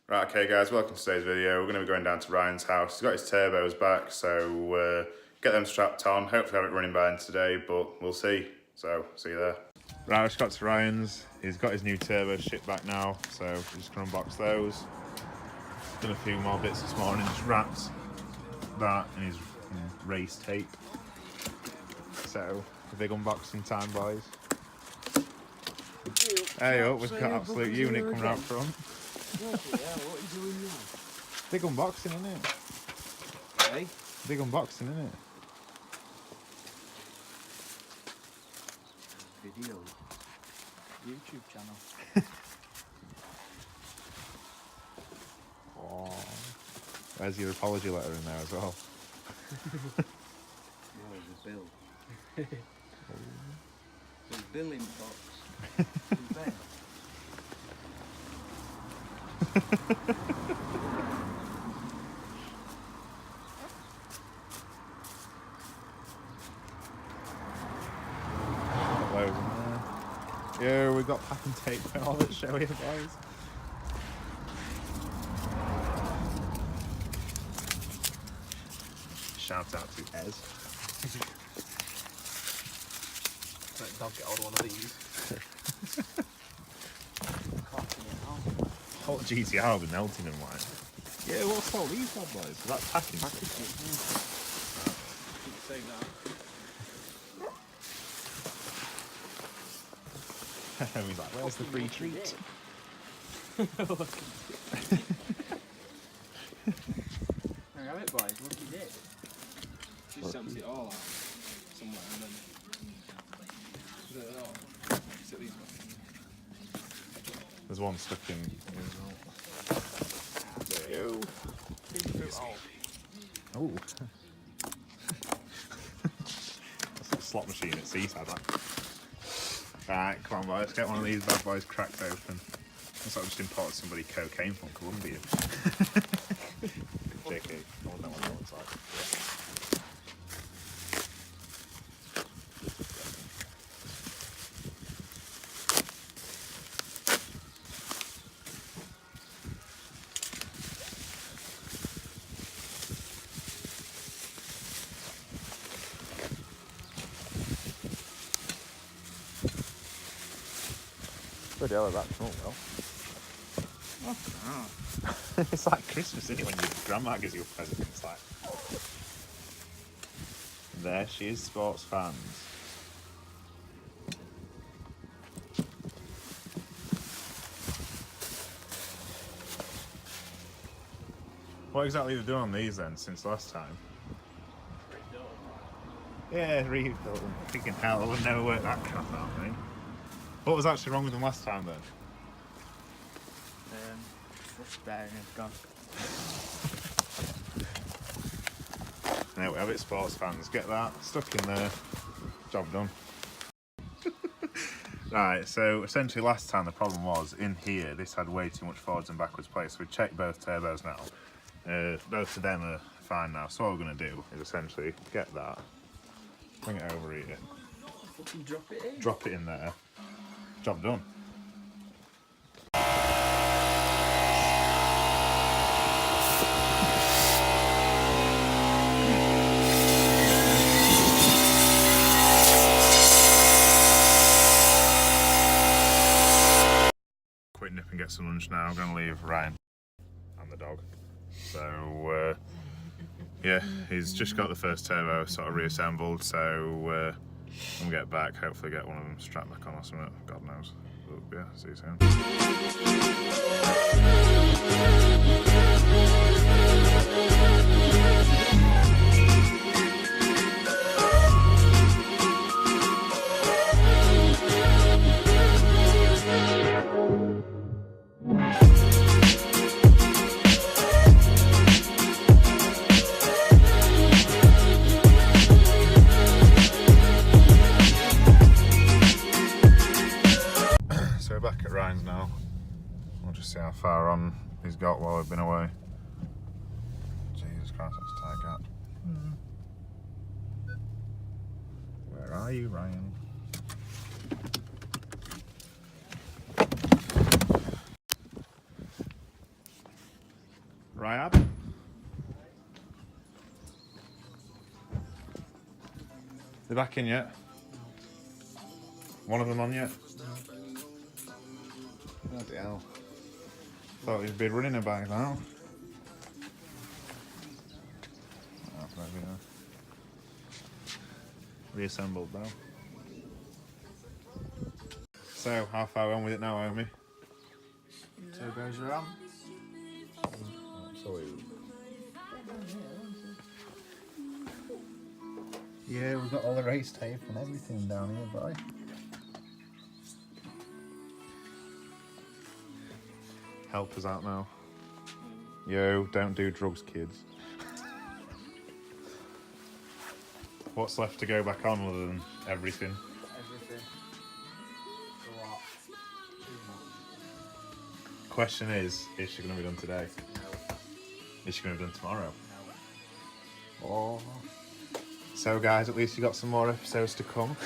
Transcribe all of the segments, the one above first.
Right, okay guys, welcome to today's video. We're going to be going down to Ryan's house. He's got his turbos back, so get them strapped on. Hopefully have it running by today, but we'll see. So, see you there. Right, I just got to Ryan's. He's got his new turbos shipped back now, so we're just going to unbox those. Done a few more bits this morning, just wrapped that in his race tape. So, a big unboxing time, boys. Hey up, we've got absolute unit coming out front. What are you doing now? Big unboxing, isn't it? Hey? Big unboxing, isn't it? Video. YouTube channel. Oh. Where's your apology letter in there as well? Oh, the bill. The billing box. In bed. Yeah, we got packing tape and all that, show you guys. Shout out to Ez. Let dog get hold of one of these. Hot GTR with melting and wine. Yeah, what's all these bad boys? So that's packing. Say that. And he's like, where's the free treat? Hang on it, boys. Look at it. Just empty it all out somewhere and then put it all. Sit these ones. There's one stuck in here as well. There you go. Oh. That's a slot machine at Seaside, that. Right, come on boys, get one of these bad boys cracked open. Looks like I just imported somebody cocaine from Colombia. JK, I wonder what that looks like. Bloody hell, that come up well. Oh. It's like Christmas, isn't it, when your grandma gives you a present? It's like... There she is, sports fans. What exactly are they doing on these then, since last time? Yeah, rebuilt them. Thinking hell, I would never work that crap out, mate. What was actually wrong with them last time then? Thrust bearing is gone. There we have it, sports fans. Get that stuck in there. Job done. Right, so essentially last time the problem was in here this had way too much forwards and backwards play, so we checked both turbos now. Both of them are fine now, so what we're going to do is essentially get that, bring it over here, Fucking drop it in. drop it in there. Job done. Quick nip and get some lunch now. I'm going to leave Ryan and the dog. So, yeah, he's just got the first turbo sort of reassembled, so when we get back, hopefully get one of them strapped back on or something. God knows. But yeah, see you soon. So we're back at Ryan's now. We'll just see how far on he's got while we've been away. Jesus Christ, that's a tight gap. Where are you, Ryan? Ryad. They're back in yet? One of them on yet? Bloody hell. Thought he'd be running about now. Oh, maybe not. Reassembled now. So, how far on with it now, Omi? Turbos are on. Absolutely. Yeah, we've got all the race tape and everything down here, boy. Help us out now. Yo, don't do drugs, kids. What's left to go back on other than everything? Everything. A lot. Question is she going to be done today? No. Is she going to be done tomorrow? No. Oh. So guys, at least you got some more episodes to come.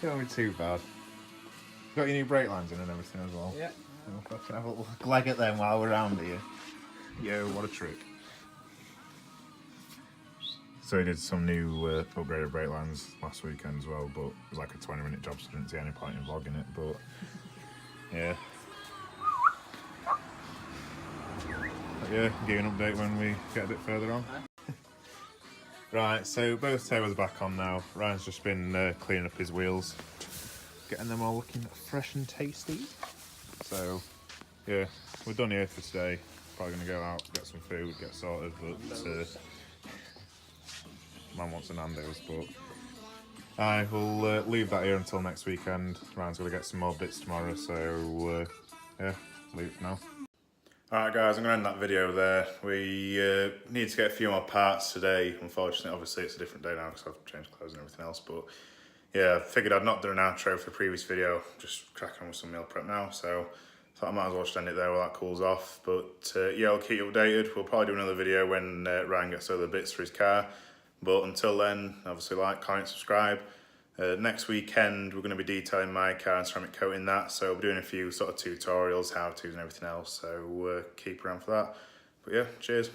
Don't be too bad. Got your new brake lines in and everything as well. Yeah. We'll fucking have a little leg at them while we're around here. Yo, what a trick. So he did some new upgraded brake lines last weekend as well, but it was like a 20-minute job, so I didn't see any point in vlogging it, but yeah. But yeah, give you an update when we get a bit further on. Right, so both turbos are back on now. Ryan's just been cleaning up his wheels, getting them all looking fresh and tasty. So yeah, we're done here for today. Probably gonna go out, get some food, get sorted, but man wants a Nando's, but I will leave that here until next weekend. Ryan's gonna get some more bits tomorrow, so yeah, leave it for now. Alright guys, I'm going to end that video there. We need to get a few more parts today. Unfortunately, obviously it's a different day now because I've changed clothes and everything else. But yeah, I figured I'd not done an outro for the previous video. Just cracking on with some meal prep now. So I thought I might as well just end it there while that cools off. But yeah, I'll keep you updated. We'll probably do another video when Ryan gets all the bits for his car. But until then, obviously like, comment, subscribe. Next weekend we're going to be detailing my car and ceramic coating that, so we're doing a few sort of tutorials, how-tos and everything else, so keep around for that. But yeah, cheers.